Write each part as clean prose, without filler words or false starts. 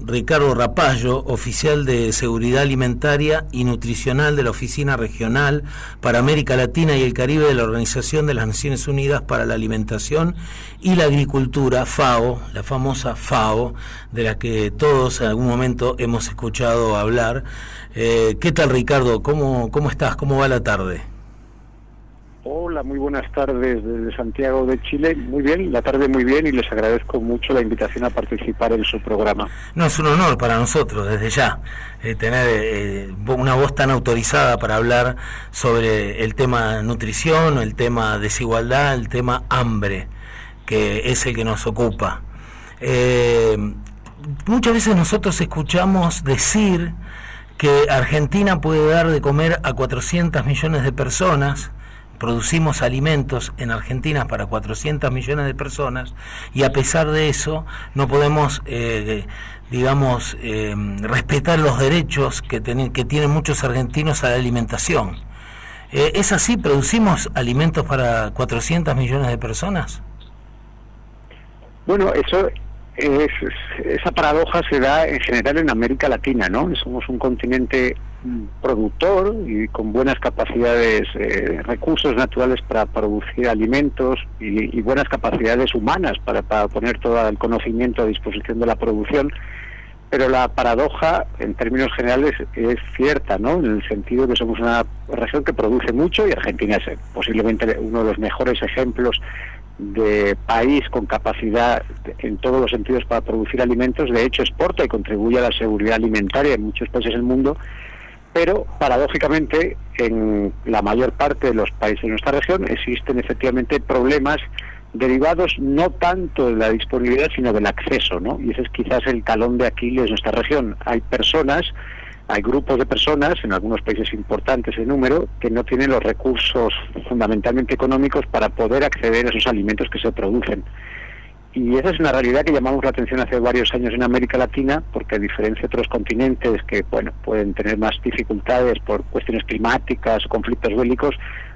Ricardo Rapallo, oficial de Seguridad Alimentaria y Nutricional de la Oficina Regional para América Latina y el Caribe de la Organización de las Naciones Unidas para la Alimentación y la Agricultura, FAO, la famosa FAO, de la que todos en algún momento hemos escuchado hablar. ¿Qué tal, Ricardo? ¿Cómo estás? ¿Cómo va la tarde? Hola, muy buenas tardes desde Santiago de Chile. Muy bien, la tarde muy bien, y les agradezco mucho la invitación a participar en su programa. No, es un honor para nosotros desde ya tener una voz tan autorizada para hablar sobre el tema nutrición, el tema desigualdad, el tema hambre, que es el que nos ocupa. Muchas veces nosotros escuchamos decir que Argentina puede dar de comer a 400 millones de personas. Producimos alimentos en Argentina para 400 millones de personas, y a pesar de eso no podemos, respetar los derechos que tienen muchos argentinos a la alimentación. ¿Es así? ¿Producimos alimentos para 400 millones de personas? Bueno, esa paradoja se da en general en América Latina, ¿no? Somos un continente productor y con buenas capacidades, recursos naturales para producir alimentos y buenas capacidades humanas para poner todo el conocimiento a disposición de la producción. Pero la paradoja, en términos generales, es cierta, ¿no? En el sentido de que somos una región que produce mucho, y Argentina es posiblemente uno de los mejores ejemplos de país con capacidad en todos los sentidos para producir alimentos. De hecho, exporta y contribuye a la seguridad alimentaria en muchos países del mundo, pero paradójicamente en la mayor parte de los países de nuestra región existen efectivamente problemas derivados no tanto de la disponibilidad sino del acceso, ¿no? Y ese es quizás el talón de Aquiles de nuestra región. Hay grupos de personas, en algunos países importantes en número, que no tienen los recursos fundamentalmente económicos para poder acceder a esos alimentos que se producen. Y esa es una realidad que llamamos la atención hace varios años en América Latina, porque a diferencia de otros continentes que pueden tener más dificultades por cuestiones climáticas o conflictos bélicos,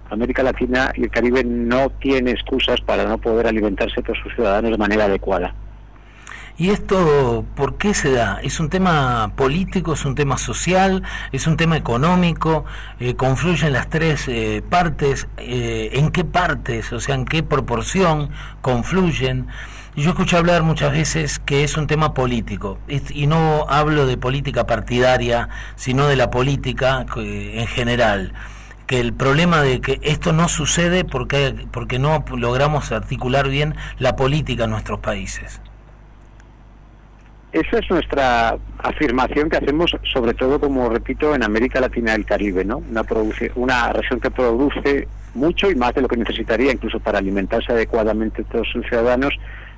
América Latina y el Caribe no tiene excusas para no poder alimentarse a todos sus ciudadanos de manera adecuada. ¿Y esto por qué se da? ¿Es un tema político, es un tema social, es un tema económico? ¿Confluyen las tres partes? ¿En qué partes? O sea, ¿en qué proporción confluyen? Yo escucho hablar muchas veces que es un tema político, y no hablo de política partidaria, sino de la política en general. Que el problema de que esto no sucede porque no logramos articular bien la política en nuestros países. Esa es nuestra afirmación que hacemos, sobre todo, como repito, en América Latina y el Caribe, ¿no? Una región que produce mucho y más de lo que necesitaría, incluso para alimentarse adecuadamente todos sus ciudadanos.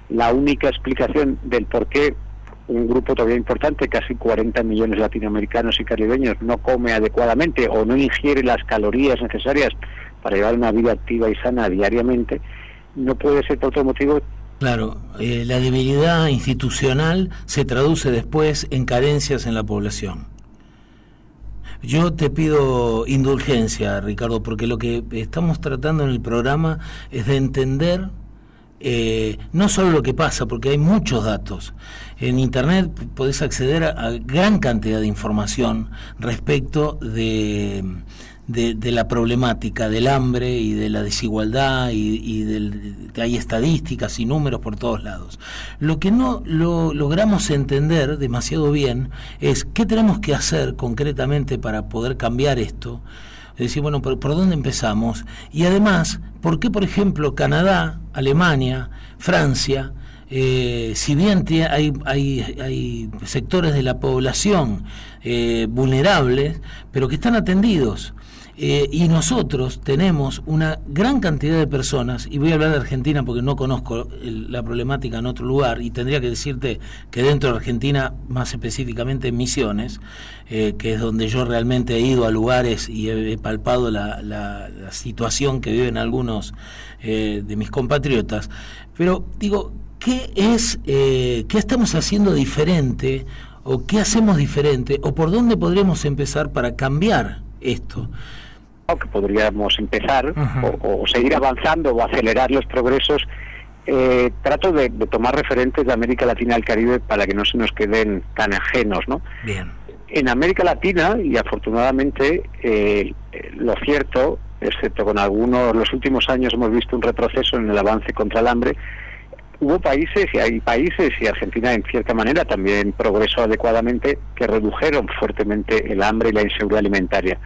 La única explicación del por qué un grupo todavía importante, casi 40 millones de latinoamericanos y caribeños, no come adecuadamente o no ingiere las calorías necesarias para llevar una vida activa y sana diariamente, no puede ser por otro motivo. Claro, la debilidad institucional se traduce después en carencias en la población. Yo te pido indulgencia, Ricardo, porque lo que estamos tratando en el programa es de entender no solo lo que pasa, porque hay muchos datos. En Internet podés acceder a gran cantidad de información respecto de la problemática del hambre y de la desigualdad, hay estadísticas y números por todos lados. Lo que no logramos entender demasiado bien es qué tenemos que hacer concretamente para poder cambiar esto. Es decir, bueno, ¿por dónde empezamos? Y además, ¿por qué, por ejemplo, Canadá, Alemania, Francia, si bien hay sectores de la población vulnerables, pero que están atendidos? Y nosotros tenemos una gran cantidad de personas, y voy a hablar de Argentina porque no conozco la problemática en otro lugar, y tendría que decirte que dentro de Argentina, más específicamente en Misiones, que es donde yo realmente he ido a lugares y he palpado la situación que viven algunos de mis compatriotas. Pero digo, ¿qué estamos haciendo diferente, o qué hacemos diferente, o por dónde podríamos empezar para cambiar esto? Que podríamos empezar o seguir avanzando o acelerar los progresos trato de tomar referentes de América Latina y el Caribe para que no se nos queden tan ajenos, ¿no? Bien. En América Latina, y afortunadamente, lo cierto, excepto con algunos, los últimos años hemos visto un retroceso en el avance contra el hambre. Hubo países, y hay países, y Argentina en cierta manera también progresó adecuadamente, que redujeron fuertemente el hambre y la inseguridad alimentaria.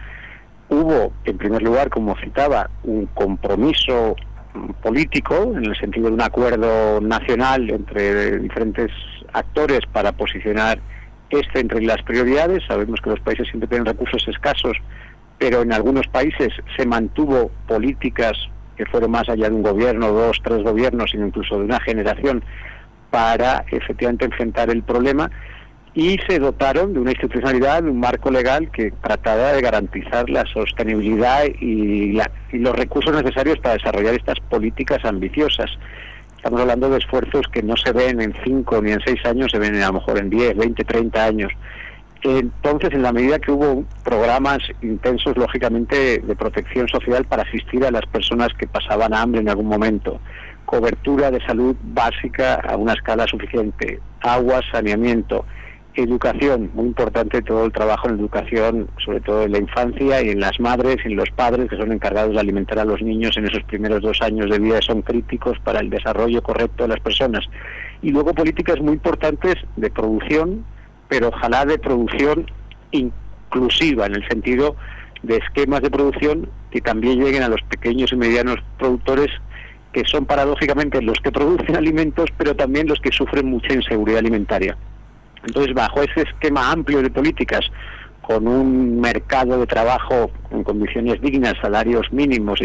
Hubo, en primer lugar, como citaba, un compromiso político, en el sentido de un acuerdo nacional entre diferentes actores para posicionar entre las prioridades. Sabemos que los países siempre tienen recursos escasos, pero en algunos países se mantuvo políticas que fueron más allá de un gobierno, 2, 3 gobiernos, sino incluso de una generación, para efectivamente enfrentar el problema, y se dotaron de una institucionalidad, de un marco legal que trataba de garantizar la sostenibilidad y los recursos necesarios para desarrollar estas políticas ambiciosas. Estamos hablando de esfuerzos que no se ven en 5 ni en 6 años, se ven a lo mejor en 10, 20, 30 años. Entonces, en la medida que hubo programas intensos, lógicamente, de protección social para asistir a las personas que pasaban hambre en algún momento, cobertura de salud básica a una escala suficiente, agua, saneamiento, educación, muy importante todo el trabajo en educación, sobre todo en la infancia y en las madres y en los padres que son encargados de alimentar a los niños en esos primeros 2 años de vida, son críticos para el desarrollo correcto de las personas. Y luego políticas muy importantes de producción, pero ojalá de producción inclusiva, en el sentido de esquemas de producción que también lleguen a los pequeños y medianos productores, que son paradójicamente los que producen alimentos, pero también los que sufren mucha inseguridad alimentaria. Entonces, bajo ese esquema amplio de políticas, con un mercado de trabajo en condiciones dignas, salarios mínimos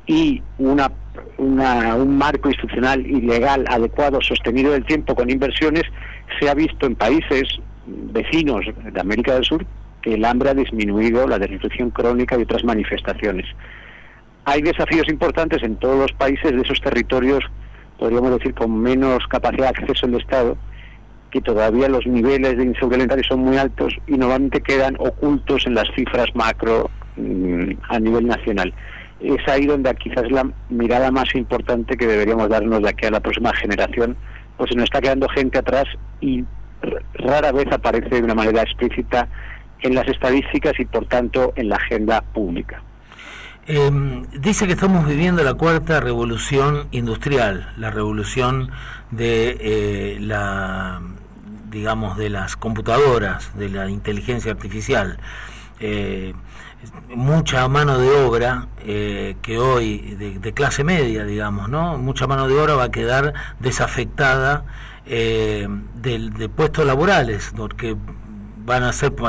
y un marco institucional y legal adecuado, sostenido del tiempo, con inversiones, se ha visto en países vecinos de América del Sur que el hambre ha disminuido, la desnutrición crónica y otras manifestaciones. Hay desafíos importantes en todos los países de esos territorios, podríamos decir, con menos capacidad de acceso del Estado, que todavía los niveles de inseguridad alimentaria son muy altos y normalmente quedan ocultos en las cifras macro a nivel nacional. Es ahí donde quizás la mirada más importante que deberíamos darnos de aquí a la próxima generación, pues se nos está quedando gente atrás y rara vez aparece de una manera explícita en las estadísticas y por tanto en la agenda pública. Dice que estamos viviendo la 4ª revolución industrial, la revolución de de las computadoras, de la inteligencia artificial. Mucha mano de obra que hoy de clase media, digamos, ¿no? Mucha mano de obra va a quedar desafectada de puestos laborales, porque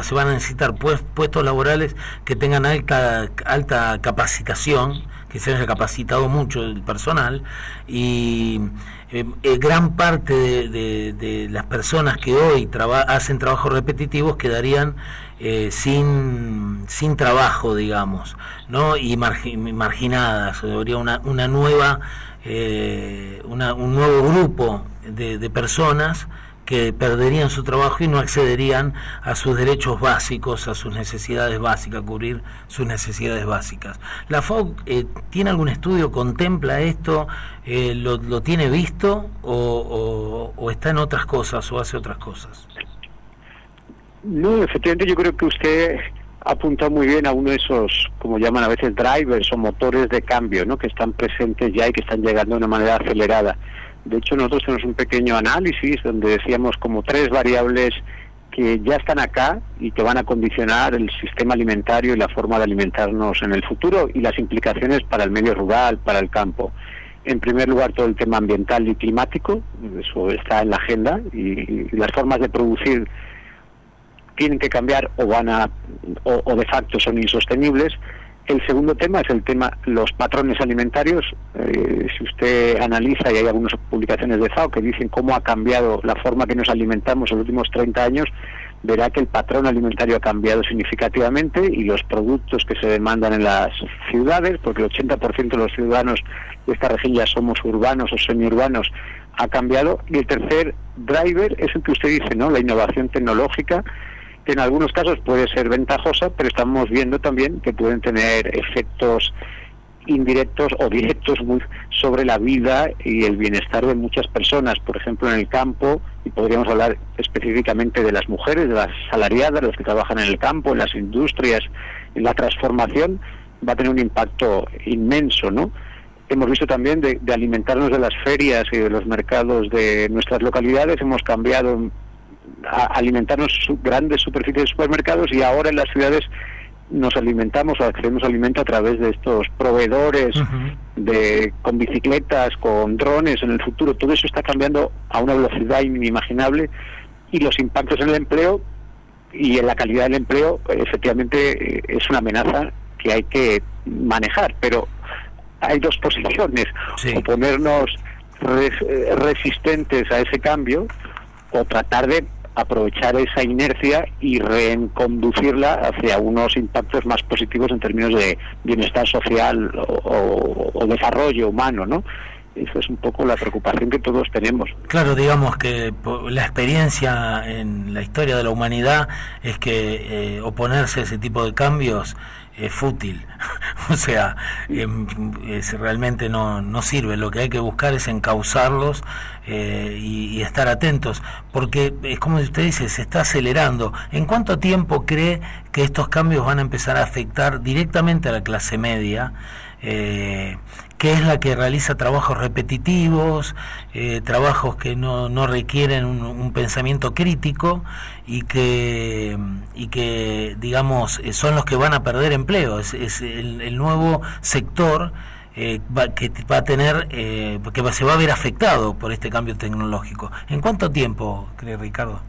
se van a necesitar puestos laborales que tengan alta capacitación, que se haya capacitado mucho el personal, y gran parte de las personas que hoy hacen trabajos repetitivos quedarían sin trabajo, digamos, ¿no? Y marginadas. Habría una nueva un nuevo grupo de personas que perderían su trabajo y no accederían a sus derechos básicos, a sus necesidades básicas, cubrir sus necesidades básicas. ¿La FAO tiene algún estudio, contempla esto, lo tiene visto o está en otras cosas o hace otras cosas? No, efectivamente yo creo que usted apunta muy bien a uno de esos, como llaman a veces, drivers o motores de cambio, ¿no?, que están presentes ya y que están llegando de una manera acelerada. De hecho, nosotros tenemos un pequeño análisis donde decíamos como 3 variables que ya están acá y que van a condicionar el sistema alimentario y la forma de alimentarnos en el futuro y las implicaciones para el medio rural, para el campo. En primer lugar, todo el tema ambiental y climático, eso está en la agenda, y las formas de producir tienen que cambiar o de facto son insostenibles. El segundo tema es el tema los patrones alimentarios. Si usted analiza, y hay algunas publicaciones de FAO que dicen cómo ha cambiado la forma que nos alimentamos en los últimos 30 años, verá que el patrón alimentario ha cambiado significativamente y los productos que se demandan en las ciudades, porque el 80% de los ciudadanos de esta región ya somos urbanos o semiurbanos, ha cambiado. Y el tercer driver es el que usted dice, ¿no?, la innovación tecnológica, que en algunos casos puede ser ventajosa, pero estamos viendo también que pueden tener efectos indirectos o directos sobre la vida y el bienestar de muchas personas, por ejemplo en el campo, y podríamos hablar específicamente de las mujeres, de las asalariadas, los que trabajan en el campo, en las industrias, en la transformación, va a tener un impacto inmenso, ¿no? Hemos visto también de alimentarnos de las ferias y de los mercados de nuestras localidades, hemos cambiado a alimentarnos grandes superficies de supermercados, y ahora en las ciudades nos alimentamos o accedemos a alimento a través de estos proveedores con bicicletas, con drones en el futuro. Todo eso está cambiando a una velocidad inimaginable, y los impactos en el empleo y en la calidad del empleo efectivamente es una amenaza que hay que manejar, pero hay dos posiciones: o ponernos resistentes a ese cambio, o tratar de aprovechar esa inercia y reconducirla hacia unos impactos más positivos en términos de bienestar social o desarrollo humano, ¿no? Esa es un poco la preocupación que todos tenemos. Claro, digamos que la experiencia en la historia de la humanidad es que oponerse a ese tipo de cambios es fútil. O sea, realmente no sirve. Lo que hay que buscar es encauzarlos y estar atentos, porque es como usted dice, se está acelerando. ¿En cuánto tiempo cree que estos cambios van a empezar a afectar directamente a la clase media, que es la que realiza trabajos repetitivos, trabajos que no requieren un pensamiento crítico, y que digamos son los que van a perder empleo? Es el nuevo sector que va a tener, que se va a ver afectado por este cambio tecnológico. ¿En cuánto tiempo cree, Ricardo?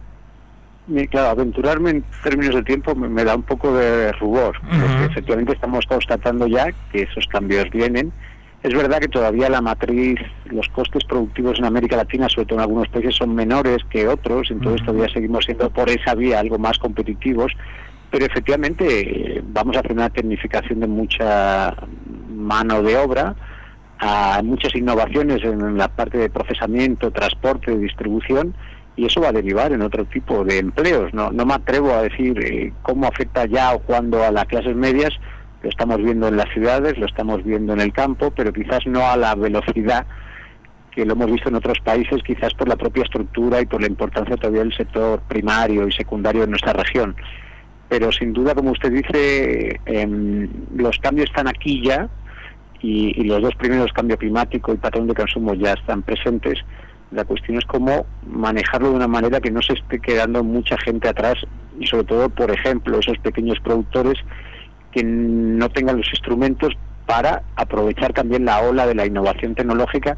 Claro, aventurarme en términos de tiempo me da un poco de rubor, porque efectivamente estamos constatando ya que esos cambios vienen. Es verdad que todavía la matriz, los costes productivos en América Latina, sobre todo en algunos países, son menores que otros, entonces todavía seguimos siendo por esa vía algo más competitivos, pero efectivamente vamos a hacer una tecnificación de mucha mano de obra, a muchas innovaciones en la parte de procesamiento, transporte, distribución, y eso va a derivar en otro tipo de empleos. No me atrevo a decir cómo afecta ya o cuándo a las clases medias. Lo estamos viendo en las ciudades, lo estamos viendo en el campo, pero quizás no a la velocidad que lo hemos visto en otros países, quizás por la propia estructura y por la importancia todavía del sector primario y secundario en nuestra región. Pero sin duda, como usted dice, los cambios están aquí ya, y los dos primeros, cambio climático y patrón de consumo, ya están presentes. La cuestión es cómo manejarlo de una manera que no se esté quedando mucha gente atrás, y sobre todo, por ejemplo, esos pequeños productores que no tengan los instrumentos para aprovechar también la ola de la innovación tecnológica,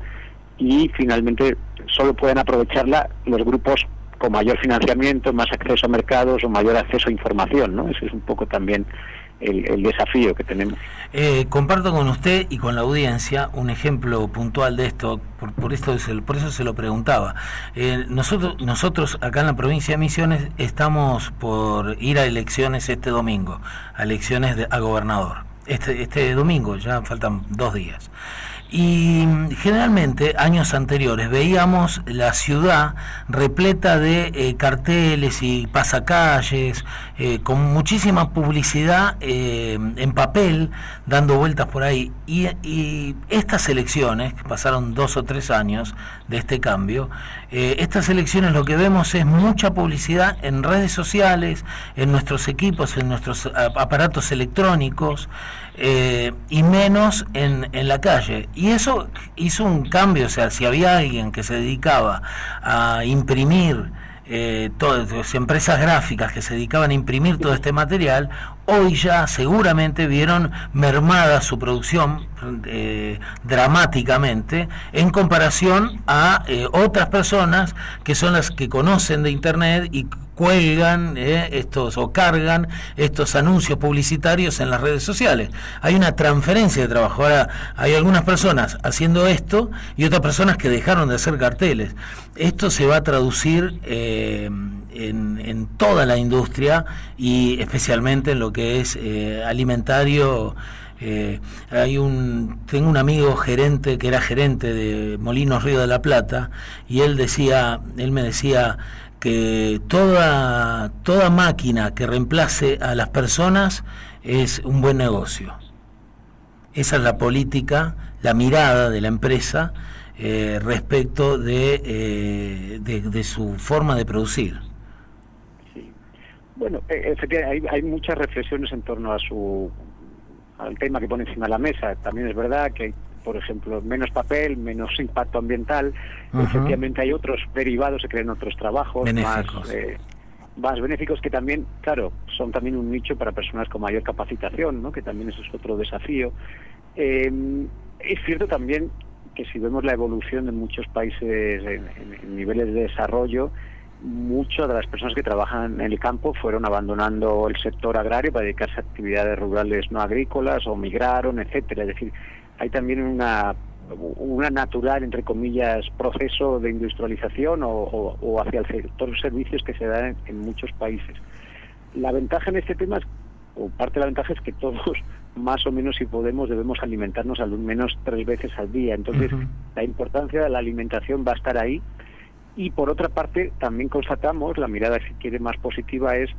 y finalmente solo pueden aprovecharla los grupos con mayor financiamiento, más acceso a mercados o mayor acceso a información, ¿no? Ese es un poco también el desafío que tenemos. Comparto con usted y con la audiencia un ejemplo puntual de esto, por eso se lo preguntaba. Nosotros acá en la provincia de Misiones estamos por ir a elecciones este domingo, a elecciones a gobernador. Este domingo, ya faltan 2 días. Y generalmente, años anteriores, veíamos la ciudad repleta de carteles y pasacalles, con muchísima publicidad en papel, dando vueltas por ahí. Y estas elecciones, que pasaron 2 o 3 años de este cambio, estas elecciones lo que vemos es mucha publicidad en redes sociales, en nuestros equipos, en nuestros aparatos electrónicos, y menos en la calle. Y eso hizo un cambio. O sea, si había alguien que se dedicaba a imprimir, todas empresas gráficas que se dedicaban a imprimir todo este material, hoy ya seguramente vieron mermada su producción dramáticamente, en comparación a otras personas que son las que conocen de internet y cuelgan o cargan estos anuncios publicitarios en las redes sociales. Hay una transferencia de trabajo. Ahora hay algunas personas haciendo esto y otras personas que dejaron de hacer carteles. Esto se va a traducir en toda la industria, y especialmente en lo que es alimentario. Tengo un amigo gerente que era gerente de Molinos Río de la Plata, y él me decía que toda máquina que reemplace a las personas es un buen negocio. Esa es la política, la mirada de la empresa respecto de su forma de producir. Sí. Bueno, efectivamente hay muchas reflexiones en torno al tema que pone encima de la mesa. También es verdad que hay, por ejemplo, menos papel, menos impacto ambiental. Efectivamente hay otros derivados, se crean otros trabajos más benéficos, que también, claro, son también un nicho para personas con mayor capacitación, ¿no? Que también eso es otro desafío. Es cierto también que si vemos la evolución de muchos países en niveles de desarrollo, muchas de las personas que trabajan en el campo fueron abandonando el sector agrario para dedicarse a actividades rurales no agrícolas o migraron, etcétera. Es decir, hay también una natural, entre comillas, proceso de industrialización o hacia el sector servicios que se da en muchos países. La ventaja en este tema, o parte de la ventaja, es que todos, más o menos, si podemos, debemos alimentarnos al menos 3 veces al día. Entonces, la importancia de la alimentación va a estar ahí. Y por otra parte, también constatamos, la mirada, si quiere, más positiva, es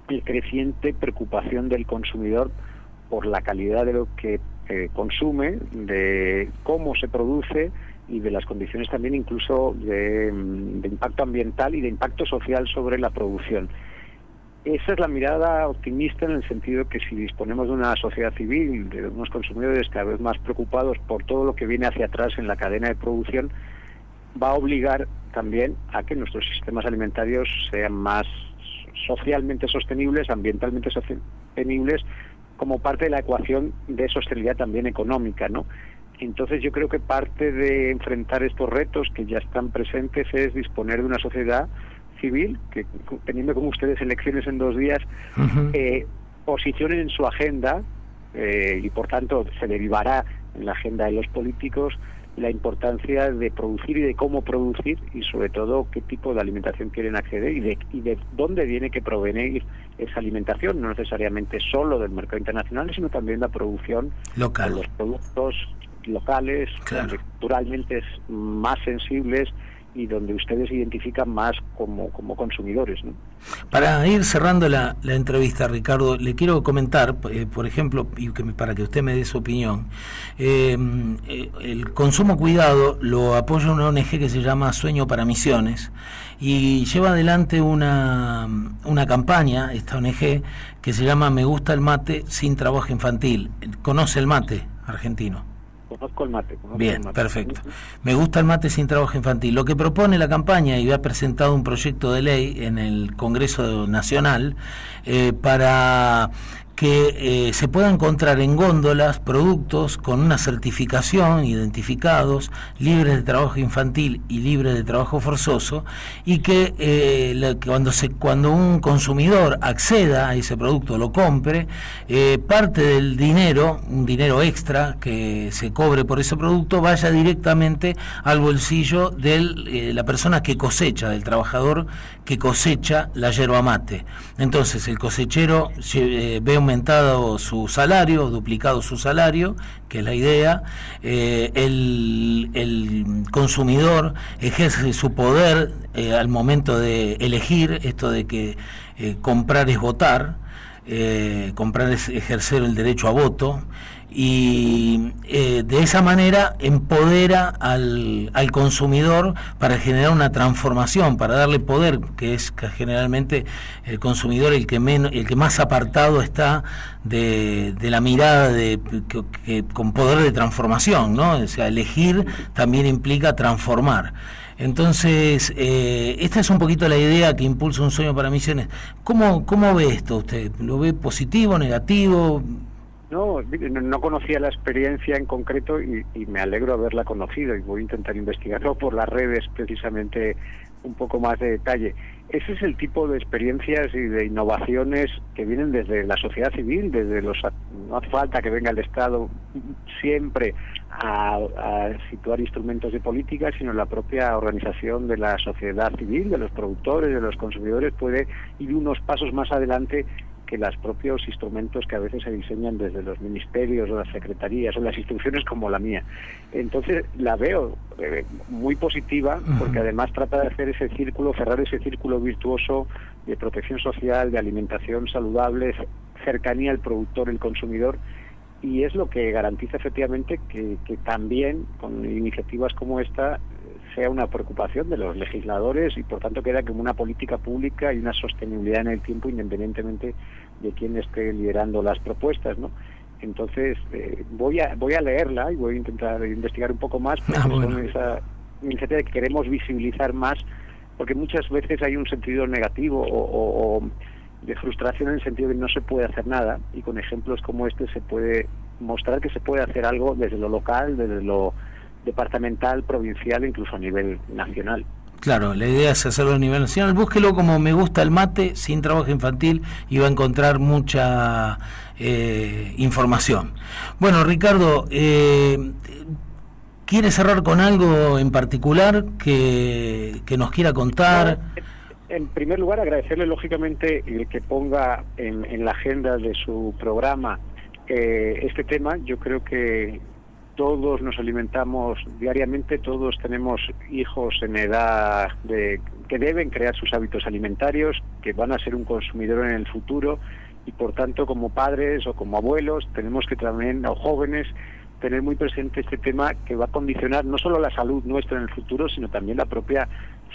la creciente preocupación del consumidor por la calidad de lo que consume, de cómo se produce y de las condiciones también incluso de impacto ambiental y de impacto social sobre la producción. Esa es la mirada optimista, en el sentido que si disponemos de una sociedad civil, de unos consumidores cada vez más preocupados por todo lo que viene hacia atrás en la cadena de producción, va a obligar también a que nuestros sistemas alimentarios sean más socialmente sostenibles, ambientalmente sostenibles, como parte de la ecuación de sostenibilidad también económica, ¿no? Entonces yo creo que parte de enfrentar estos retos que ya están presentes es disponer de una sociedad civil que, teniendo como ustedes elecciones en 2 días, posicionen en su agenda y por tanto se derivará en la agenda de los políticos la importancia de producir y de cómo producir, y sobre todo qué tipo de alimentación quieren acceder y de dónde tiene que provenir esa alimentación, no necesariamente solo del mercado internacional, sino también la producción local, de los productos locales, claro, culturalmente más sensibles y donde ustedes se identifican más como consumidores, ¿no? Para ir cerrando la entrevista, Ricardo, le quiero comentar, por ejemplo, y para que usted me dé su opinión, el consumo cuidado lo apoya una ONG que se llama Sueño para Misiones, y lleva adelante una campaña, esta ONG, que se llama Me gusta el mate sin trabajo infantil. ¿Conoce el mate argentino? Conozco el mate. Bien, perfecto. Me gusta el mate sin trabajo infantil. Lo que propone la campaña, y ha presentado un proyecto de ley en el Congreso Nacional, para que se pueda encontrar en góndolas productos con una certificación, identificados, libres de trabajo infantil y libres de trabajo forzoso, y que cuando un consumidor acceda a ese producto, lo compre, parte del dinero, un dinero extra que se cobre por ese producto, vaya directamente al bolsillo de la persona que cosecha, del trabajador que cosecha la yerba mate. Entonces el cosechero ve aumentado su salario, duplicado su salario, que es la idea. El consumidor ejerce su poder al momento de elegir, esto de que comprar es votar, comprar es ejercer el derecho a voto, y de esa manera empodera al consumidor para generar una transformación, para darle poder, que es que generalmente el consumidor el que más apartado está de la mirada con poder de transformación, ¿no? O sea, elegir también implica transformar. Entonces, esta es un poquito la idea que impulsa Un Sueño para Misiones. ¿Cómo ve esto usted? ¿Lo ve positivo, negativo? No conocía la experiencia en concreto y me alegro haberla conocido, y voy a intentar investigarlo por las redes precisamente un poco más de detalle. Ese es el tipo de experiencias y de innovaciones que vienen desde la sociedad civil, no hace falta que venga el Estado siempre a situar instrumentos de política, sino la propia organización de la sociedad civil, de los productores, de los consumidores, puede ir unos pasos más adelante que los propios instrumentos que a veces se diseñan desde los ministerios o las secretarías o las instituciones como la mía. Entonces la veo muy positiva, porque además trata de hacer ese círculo, cerrar ese círculo virtuoso de protección social, de alimentación saludable, cercanía al productor, el consumidor, y es lo que garantiza efectivamente que también con iniciativas como esta sea una preocupación de los legisladores y por tanto queda como una política pública y una sostenibilidad en el tiempo independientemente de quién esté liderando las propuestas, ¿no? Entonces voy a leerla y voy a intentar investigar un poco más porque son esa iniciativa que queremos visibilizar más, porque muchas veces hay un sentido negativo o de frustración en el sentido de que no se puede hacer nada, y con ejemplos como este se puede mostrar que se puede hacer algo desde lo local, desde lo departamental, provincial e incluso a nivel nacional. Claro, la idea es hacerlo a nivel nacional. Búsquelo como Me Gusta el Mate, sin trabajo infantil, y va a encontrar mucha información. Bueno, Ricardo, ¿quiere cerrar con algo en particular que nos quiera contar? En primer lugar, agradecerle lógicamente el que ponga en la agenda de su programa este tema. Yo creo que todos nos alimentamos diariamente, todos tenemos hijos en edad que deben crear sus hábitos alimentarios, que van a ser un consumidor en el futuro, y por tanto como padres o como abuelos tenemos que también, o jóvenes, tener muy presente este tema que va a condicionar no solo la salud nuestra en el futuro, sino también la propia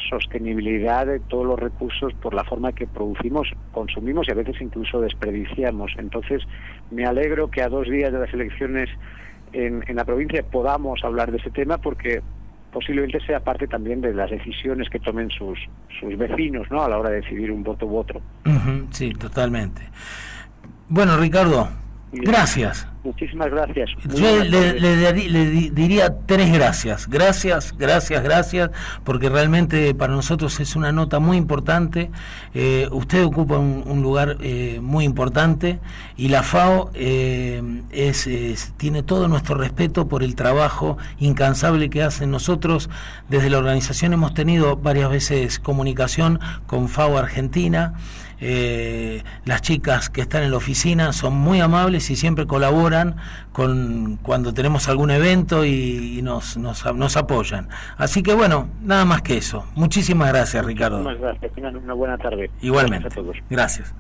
sostenibilidad de todos los recursos por la forma que producimos, consumimos y a veces incluso desperdiciamos. Entonces me alegro que a 2 días de las elecciones en la provincia podamos hablar de ese tema, porque posiblemente sea parte también de las decisiones que tomen sus vecinos, ¿no?, a la hora de decidir un voto u otro. Sí, totalmente. Bueno, Ricardo, gracias. Muchísimas gracias. Yo le diría 3 gracias. Gracias, porque realmente para nosotros es una nota muy importante. Usted ocupa un lugar muy importante, y la FAO tiene todo nuestro respeto por el trabajo incansable que hacen. Nosotros desde la organización hemos tenido varias veces comunicación con FAO Argentina. Las chicas que están en la oficina son muy amables y siempre colaboran cuando tenemos algún evento y nos apoyan. Así que bueno, nada más que eso. Muchísimas gracias, Ricardo. Muchísimas gracias. Tengan una buena tarde. Igualmente. Gracias a todos. Gracias.